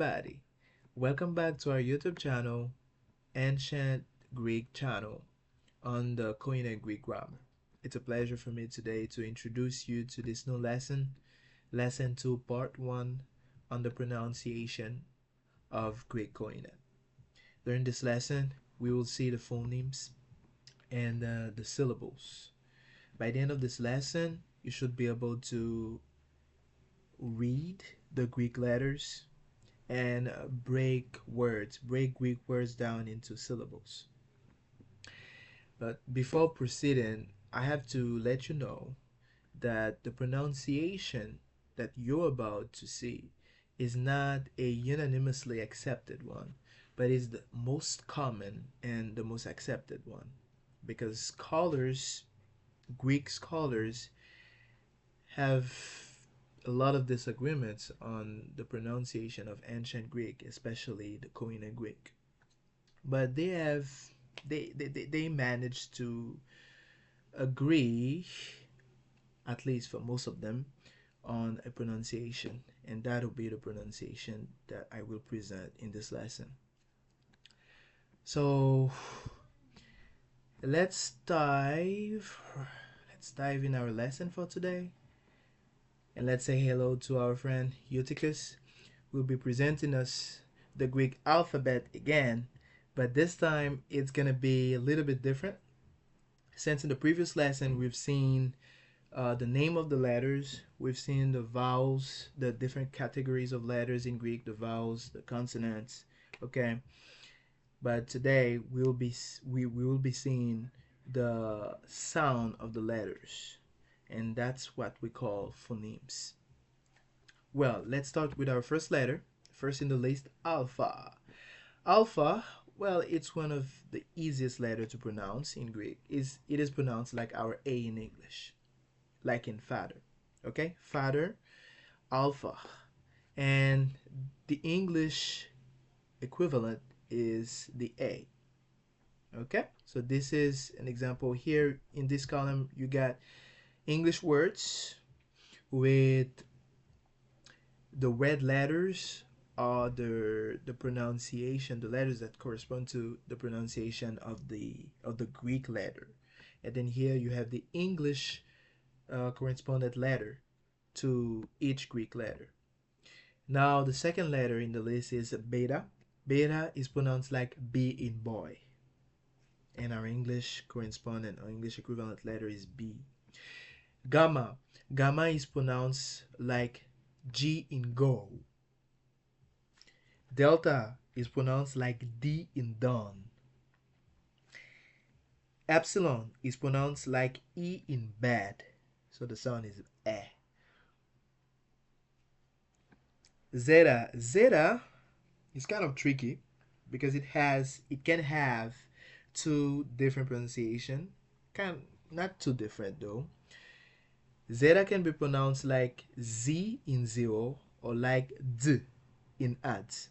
everybody. Welcome back to our YouTube channel, Ancient Greek channel on the Koine Greek grammar. It's a pleasure for me today to introduce you to this new lesson, Lesson 2, Part 1 on the pronunciation of Greek Koine. During this lesson, we will see the phonemes and the syllables. By the end of this lesson, you should be able to read the Greek letters and break Greek words down into syllables. But before proceeding, I have to let you know that the pronunciation that you're about to see is not a unanimously accepted one, but is the most common and the most accepted one. Because Greek scholars, have a lot of disagreements on the pronunciation of ancient Greek, especially the Koine Greek. But they managed to agree, at least for most of them, on a pronunciation, and that will be the pronunciation that I will present in this lesson. So let's dive in our lesson for today. And let's say hello to our friend Eutychus, who will be presenting us the Greek alphabet again, but this time it's going to be a little bit different. Since in the previous lesson we've seen the name of the letters, we've seen the vowels, the different categories of letters in Greek, the vowels, the consonants, okay? But today we will be seeing the sound of the letters, and that's what we call phonemes. Well, let's start with our first letter. First in the list, alpha. Alpha, well, it's one of the easiest letters to pronounce in Greek. It is pronounced like our A in English, like in father. Okay, father, alpha. And the English equivalent is the A. Okay, so this is an example here. In this column, you got English words with the red letters are the pronunciation, the letters that correspond to the pronunciation of the Greek letter, and then here you have the English correspondent letter to each Greek letter. Now the second letter in the list is beta. Beta is pronounced like B in boy, and our English correspondent or English equivalent letter is B. Gamma. Gamma is pronounced like G in go. Delta is pronounced like D in dawn. Epsilon is pronounced like E in bed. So the sound is eh. Zeta. Zeta is kind of tricky because it can have two different pronunciation. Not too different though. Zeta can be pronounced like Z in zero or like D in ads.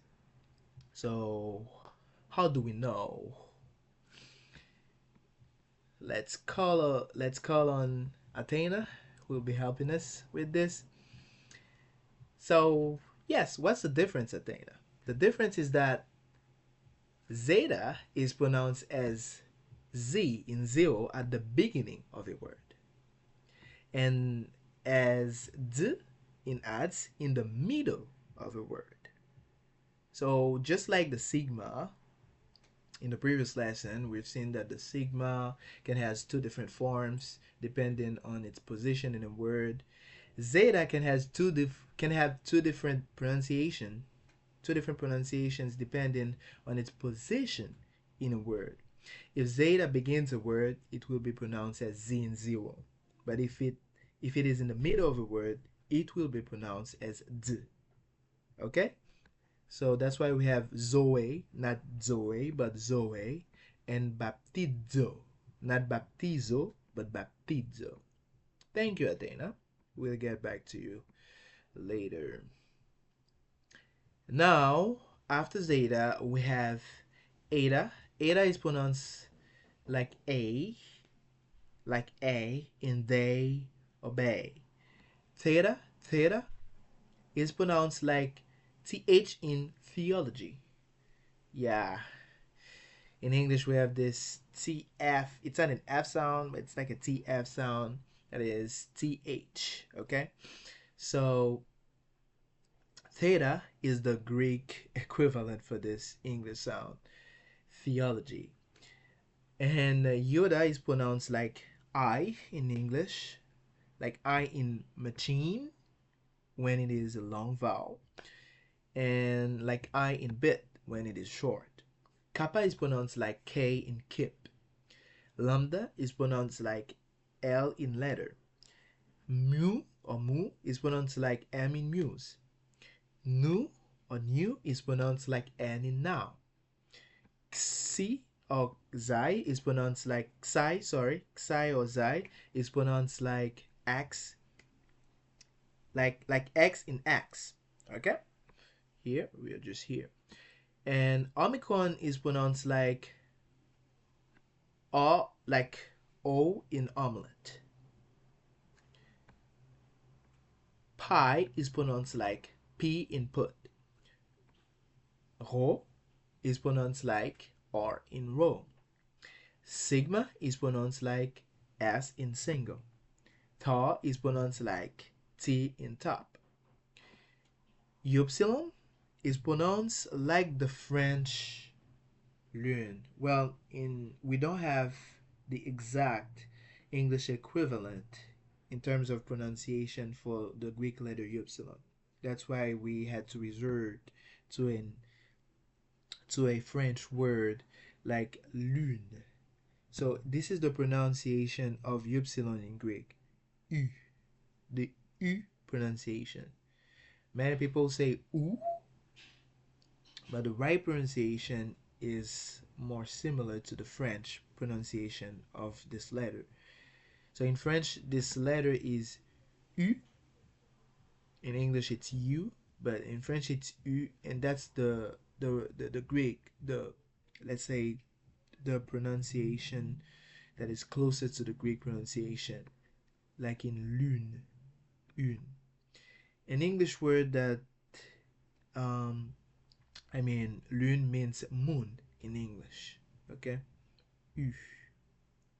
So how do we know? Let's call on Athena, who will be helping us with this. So yes, what's the difference, Athena? The difference is that zeta is pronounced as Z in zero at the beginning of a word, and as D in ads in the middle of a word. So just like the sigma, in the previous lesson, we've seen that the sigma can has two different forms depending on its position in a word. Zeta can have two different pronunciations depending on its position in a word. If zeta begins a word, it will be pronounced as Z in zero. But if it is in the middle of a word, it will be pronounced as D. Okay? So that's why we have Zoe, not Zoe, but Zoe, and baptizo, not baptizo, but baptizo. Thank you, Athena. We'll get back to you later. Now, after zeta, we have eta. Eta is pronounced like A in they obey. Theta is pronounced like TH in theology. Yeah. In English, we have this TF. It's not an F sound, but it's like a TF sound. That is TH. Okay? So, theta is the Greek equivalent for this English sound, theology. And Yoda is pronounced like I in English, like I in machine when it is a long vowel, and like I in bit when it is short. Kappa is pronounced like K in kip. Lambda is pronounced like L in letter. Mu or mu is pronounced like M in muse. Nu or new is pronounced like N in now. Xi or Xi is pronounced like Xi, Xi or Xi is pronounced like X, like X in X. Okay? Here, we are just here. And Omicron is pronounced like O, like O in omelette. Pi is pronounced like P in put. Rho is pronounced like R in row. Sigma is pronounced like S in single. Tau is pronounced like T in top. Upsilon is pronounced like the French lune. Well, we don't have the exact English equivalent in terms of pronunciation for the Greek letter upsilon. That's why we had to resort to a French word like lune. So this is the pronunciation of upsilon in Greek. U. The U pronunciation. Many people say U, but the right pronunciation is more similar to the French pronunciation of this letter. So in French, this letter is U. In English, it's U, but in French, it's U, and that's the Greek, let's say the pronunciation that is closer to the Greek pronunciation, like in lune, une. An English word that lune means moon in English. Okay, U.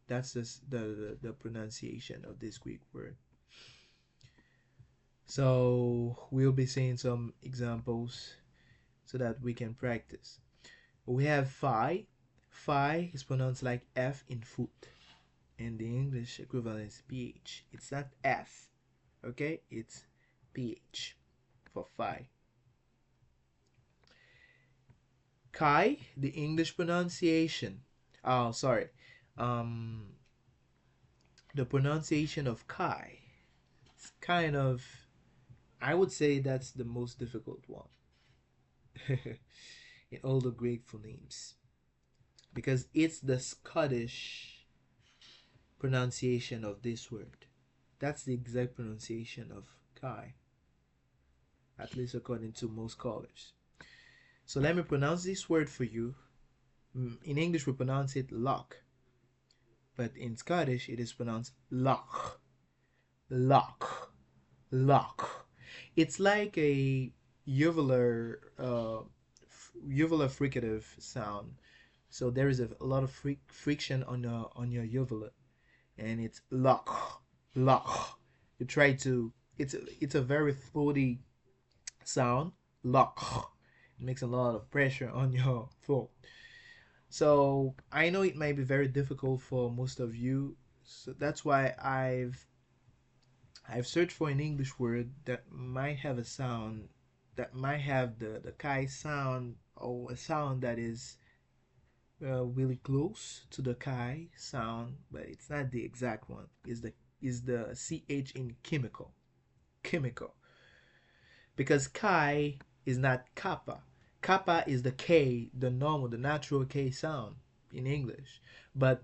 That's just the pronunciation of this Greek word. So we'll be seeing some examples so that we can practice. We have phi. Phi is pronounced like F in foot, and the English equivalent is PH. It's not F, okay? It's PH for phi. Chi, the English pronunciation. Oh, sorry. The pronunciation of chi. It's kind of, I would say that's the most difficult one in all the Greek phonemes, because it's the Scottish pronunciation of this word. That's the exact pronunciation of chi, at least according to most scholars. So let me pronounce this word for you. In English, we pronounce it lock, but in Scottish, it is pronounced lock, lock, lock. It's like a uvular fricative sound. So there is a lot of friction on your uvula, and it's lock, lock. You try to. It's a very throaty sound. Lock. It makes a lot of pressure on your throat. So I know it might be very difficult for most of you. So that's why I've searched for an English word that might have a sound that might have the chi sound, or a sound that is really close to the chi sound, but it's not the exact one. Is the ch in chemical, because chi is not kappa. Kappa is the k, the normal, the natural k sound in English, but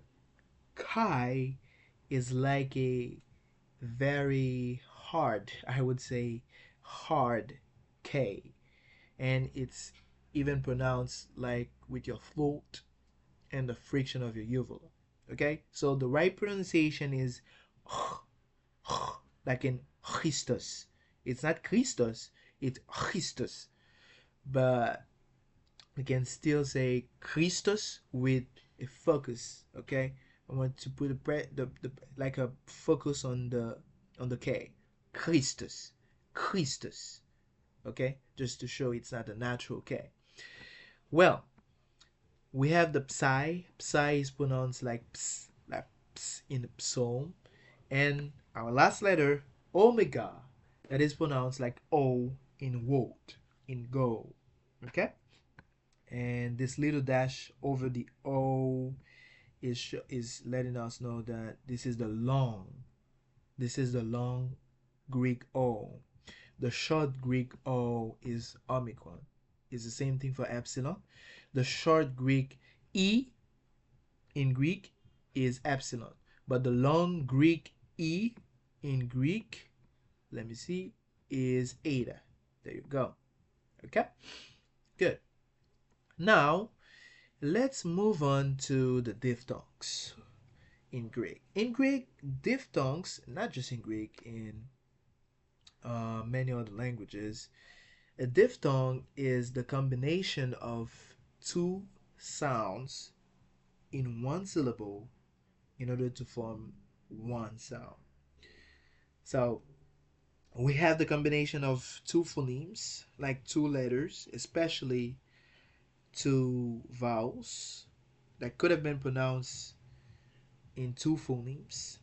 chi is like a very hard, I would say, hard K, and it's even pronounced like with your throat and the friction of your uvula. Okay, so the right pronunciation is like in Christus. It's not Christus, it's Christus. but we can still say Christus with a focus. Okay, I want to put the like a focus on the K. Christus, Christus. Okay, just to show it's not a natural K. Well, we have the psi. Psi is pronounced like ps in the psalm, and our last letter omega, that is pronounced like O in woad, in go. Okay, and this little dash over the O is letting us know that this is the long. This is the long Greek O. The short Greek O is omicron. It's the same thing for epsilon. The short Greek E in Greek is epsilon. But the long Greek E in Greek, let me see, is eta. There you go. Okay? Good. Now, let's move on to the diphthongs in Greek. In Greek, diphthongs, not just in Greek, in many other languages, a diphthong is the combination of two sounds in one syllable in order to form one sound. So we have the combination of two phonemes, like two letters, especially two vowels that could have been pronounced in two phonemes,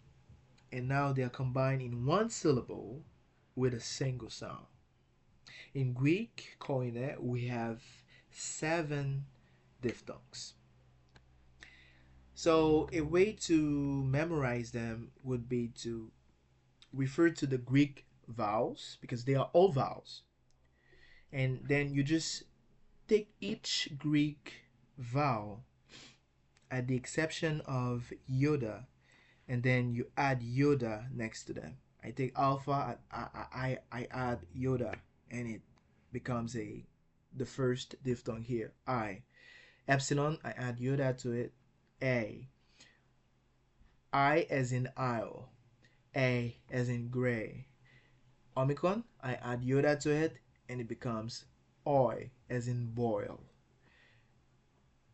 and now they are combined in one syllable with a single sound. In Greek, Koine, we have 7 diphthongs. So a way to memorize them would be to refer to the Greek vowels, because they are all vowels. And then you just take each Greek vowel at the exception of iota, and then you add iota next to them. I take alpha, I add iota, and it becomes the first diphthong here, I. Epsilon, I add iota to it, A. I as in isle, A as in gray. Omicron, I add iota to it, and it becomes oi as in boil.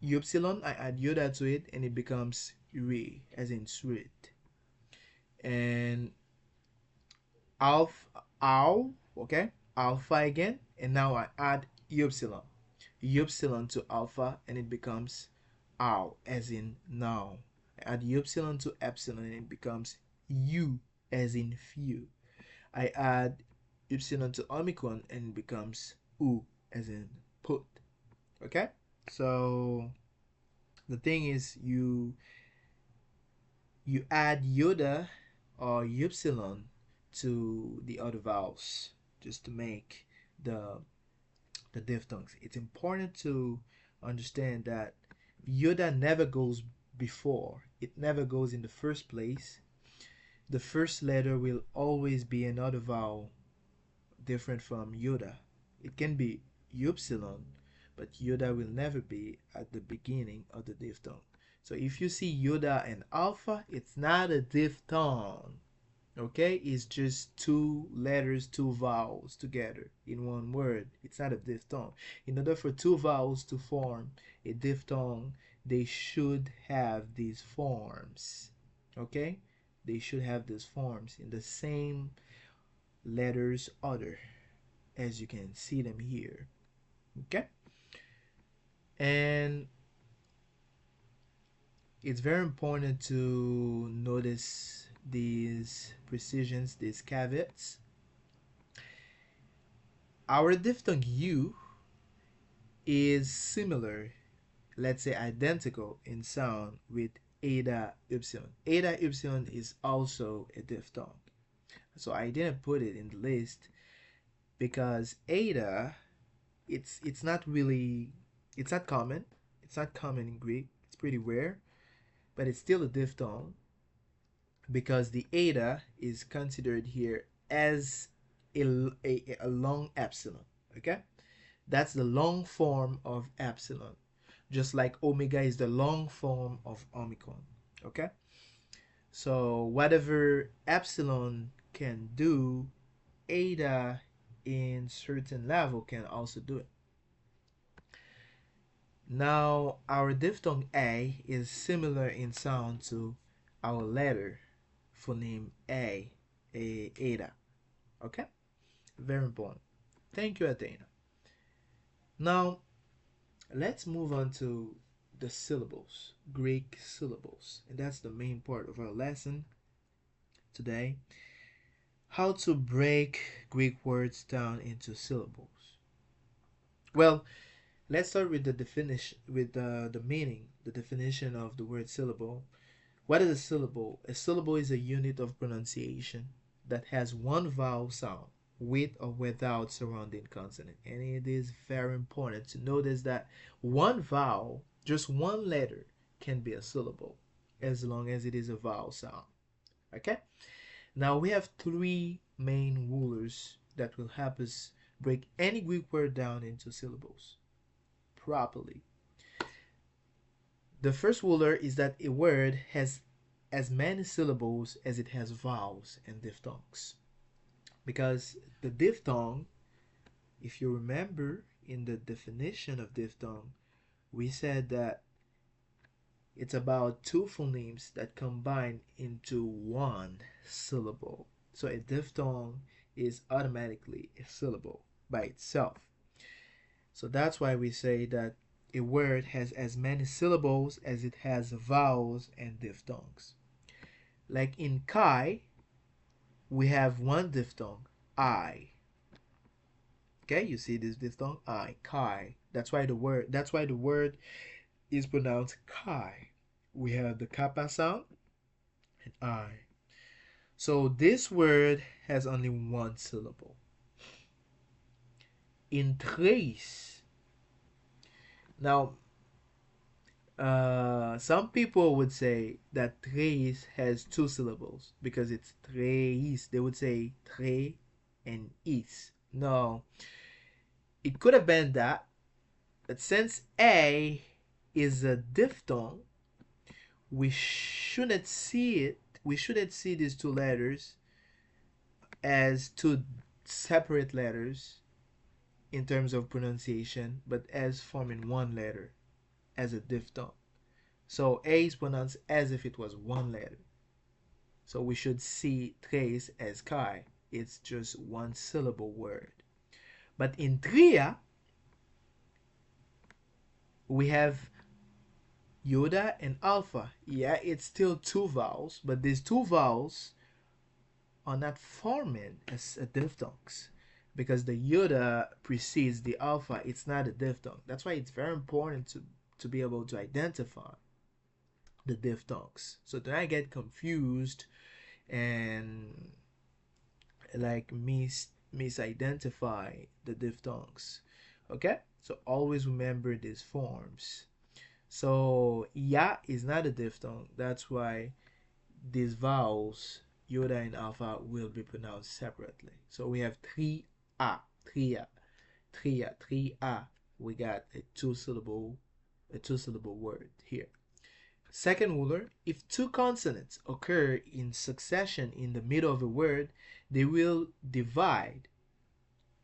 Upsilon, I add iota to it, and it becomes re as in sweet. And ow, okay, alpha again, and now I add upsilon to alpha, and it becomes ow as in now. I add upsilon to epsilon, and it becomes u as in few. I add upsilon to omicron, and it becomes u as in put. Okay, so the thing is, you add iota or upsilon to the other vowels just to make the diphthongs. It's important to understand that iota never goes before. It never goes in the first place. The first letter will always be another vowel different from iota. It can be upsilon, but iota will never be at the beginning of the diphthong. So if you see iota and alpha, it's not a diphthong. Okay, it's just two letters, two vowels together in one word. It's not a diphthong. In order for two vowels to form a diphthong, they should have these forms. Okay, they should have these forms in the same letters order, as you can see them here. Okay, and it's very important to notice these precisions, these caveats. Our diphthong U is similar, let's say identical in sound with eta upsilon. Eta upsilon is also a diphthong. So I didn't put it in the list because eta, it's not really, it's not common. It's not common in Greek. It's pretty rare, but it's still a diphthong because the eta is considered here as a long epsilon. Okay, that's the long form of epsilon, just like omega is the long form of omicron. Okay, so whatever epsilon can do, eta in certain level can also do it. Now, our diphthong A is similar in sound to our letter phoneme Ada. Okay? Very important. Thank you, Athena. Now, let's move on to the syllables, Greek syllables. And that's the main part of our lesson today. How to break Greek words down into syllables. Well, let's start with the definition, with the meaning, the definition of the word syllable. What is a syllable? A syllable is a unit of pronunciation that has one vowel sound with or without surrounding consonant. And it is very important to notice that one vowel, just one letter, can be a syllable as long as it is a vowel sound. Okay? Now we have three main rulers that will help us break any Greek word down into syllables properly. The first ruler is that a word has as many syllables as it has vowels and diphthongs. Because the diphthong, if you remember in the definition of diphthong, we said that it's about two phonemes that combine into one syllable. So a diphthong is automatically a syllable by itself. So that's why we say that a word has as many syllables as it has vowels and diphthongs. Like in Kai, we have one diphthong, I. Okay, you see this diphthong, I, Kai. That's why the word is pronounced Kai. We have the kappa sound and I. So this word has only one syllable. In trace, now some people would say that trace has two syllables because it's trace. They would say tre and is. No, it could have been that, but since a is a diphthong, we shouldn't see it. We shouldn't see these two letters as two separate letters in terms of pronunciation, but as forming one letter as a diphthong. So A is pronounced as if it was one letter. So we should see trace as Kai. It's just one syllable word. But in tria, we have Yoda and Alpha. Yeah, it's still two vowels, but these two vowels are not forming as a diphthongs because the Yoda precedes the Alpha. It's not a diphthong. That's why it's very important to be able to identify the diphthongs. So do not get confused and like misidentify the diphthongs. Okay? So always remember these forms. So ya is not a diphthong. That's why these vowels, Yoda and Alpha, will be pronounced separately. So we have tria, tria. We got a two-syllable word here. Second ruler, if two consonants occur in succession in the middle of a word, they will divide,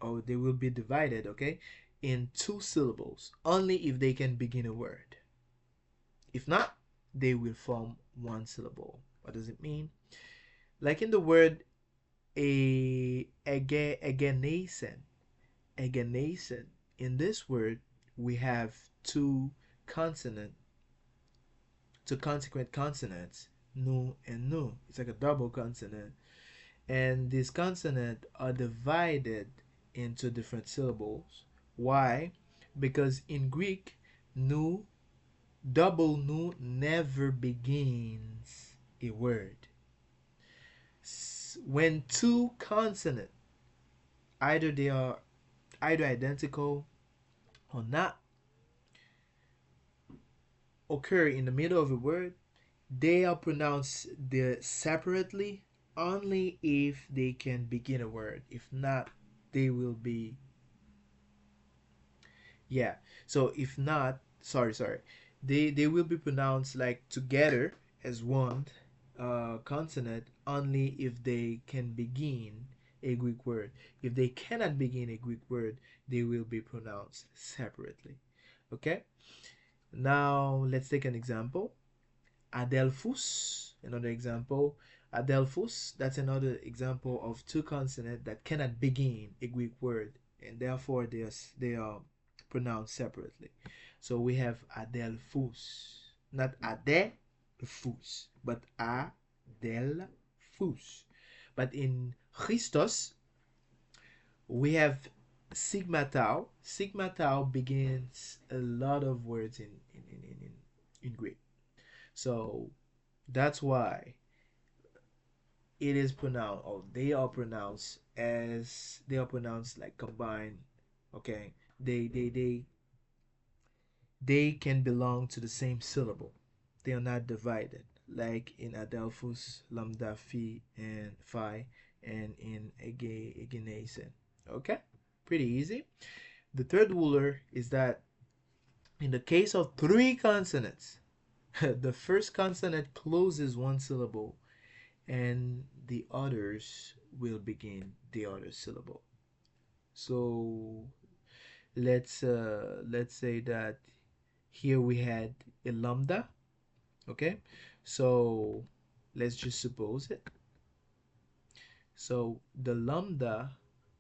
or they will be divided, okay, in two syllables, only if they can begin a word. If not, they will form one syllable. What does it mean? Like in the word agenation. In this word, we have two consonant, two consequent consonants, nu and nu. It's like a double consonant. And these consonants are divided into different syllables. Why? Because in Greek, nu, double nu never begins a word. When two consonants, either they are either identical or not, occur in the middle of a word, they are pronounced separately only if they can begin a word. If not, they will be, yeah. So if not, sorry, they will be pronounced like together as one consonant only if they can begin a Greek word. If they cannot begin a Greek word, they will be pronounced separately. Okay. Now let's take an example. Adelphus, another example. Adelphus, that's another example of two consonants that cannot begin a Greek word, and therefore they are pronounced separately. So we have Adelphus, not Adelphus, but Adelphus. But in Christos, we have Sigma Tau. Sigma Tau begins a lot of words in Greek. So that's why it is pronounced, or they are pronounced like combined. Okay, they can belong to the same syllable. They are not divided like in Adelphus, Lambda, Phi, and Phi, and in Egenasen. Okay, pretty easy. The third ruler is that in the case of three consonants, the first consonant closes one syllable and the others will begin the other syllable. So let's say that here we had a lambda. Okay, so let's just suppose it. So the lambda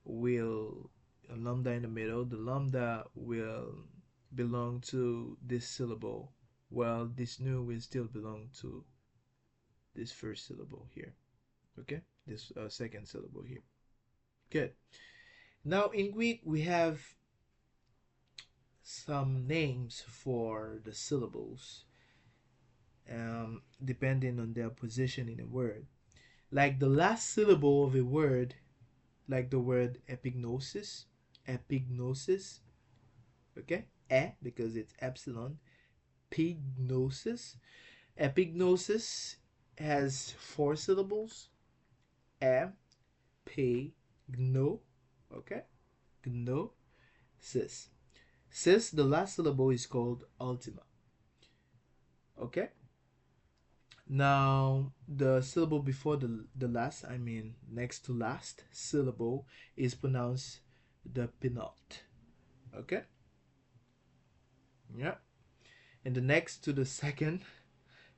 will, a lambda in the middle, the lambda will belong to this syllable, while this nu will still belong to this first syllable here. Okay, this second syllable here. Good. Now in Greek we have some names for the syllables, depending on their position in a word. Like the last syllable of a word, like the word epignosis, okay? Because it's epsilon, pignosis. Epignosis has four syllables. E, P, gno, okay? Gnosis. Sis, the last syllable is called ultima. Okay? Now, the syllable before the last, I mean next to last syllable, is pronounced the penult. Okay? Yeah. And the next to the second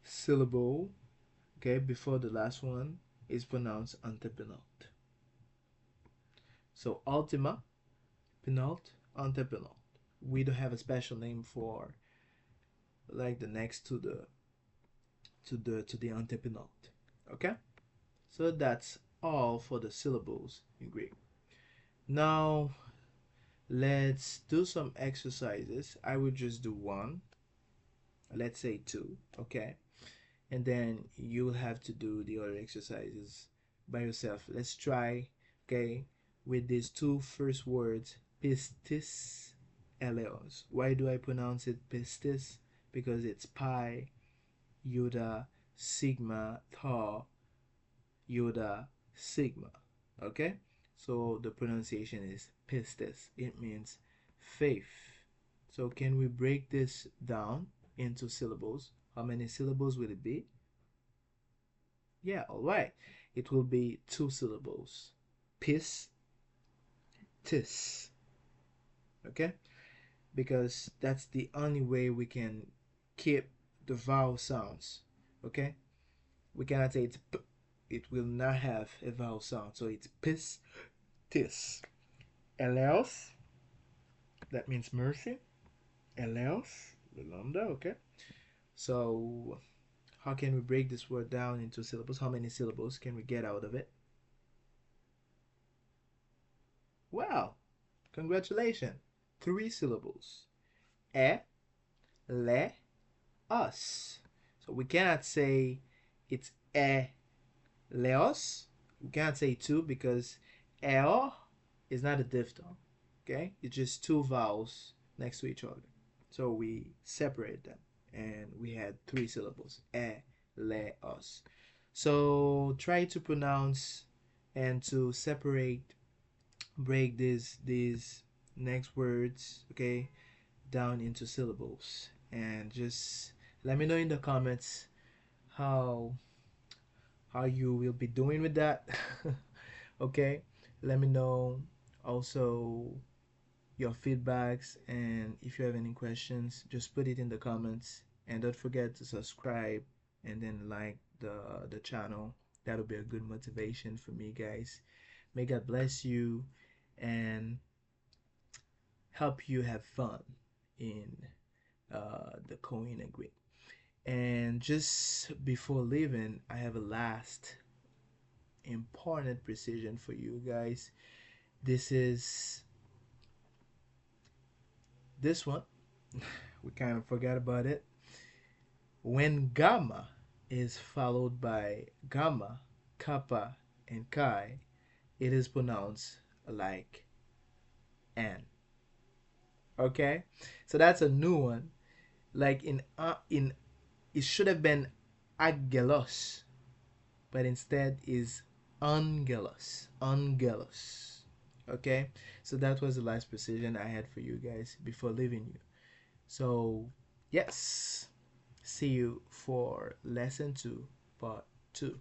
syllable, okay, before the last one, is pronounced antepenult. So ultima, penult, antepenult. We don't have a special name for like the next to the antepenult. Okay? So that's all for the syllables in Greek. Now let's do some exercises. I will just do one, let's say two, okay? And then you'll have to do the other exercises by yourself. Let's try, okay, with these two first words, pistis, eleos. Why do I pronounce it pistis? Because it's pi, iota, sigma, tau, iota, sigma. Okay? So the pronunciation is pistis. It means faith. So can we break this down into syllables? How many syllables will it be? Yeah, all right. It will be two syllables. Pis, tis. Okay? Because that's the only way we can keep the vowel sounds. Okay? We cannot say it's p. It will not have a vowel sound. So it's pis, tis. Eleos, that means mercy. Eleos, the lambda, okay? So how can we break this word down into syllables? How many syllables can we get out of it? Wow, congratulations. Three syllables. E, le, us. So we cannot say it's e, leos. We can't say two because eo is not a diphthong. Okay? It's just two vowels next to each other. So we separate them and we had three syllables. E, le, us. So try to pronounce and to separate, break these next words, okay, down into syllables, and just let me know in the comments how you will be doing with that. Okay, let me know also your feedbacks, and if you have any questions, just put it in the comments. And don't forget to subscribe and then like the channel. That'll be a good motivation for me, guys. May God bless you and help you have fun in the Koine Greek. And just before leaving, I have a last important precision for you guys. This is this one. We kind of forgot about it. When gamma is followed by gamma, kappa, and chi, it is pronounced like N. Okay, so that's a new one. Like in it should have been agelos, but instead is angelos. Angelos. Okay, so that was the last precision I had for you guys before leaving you. So yes, see you for lesson 2, part 2.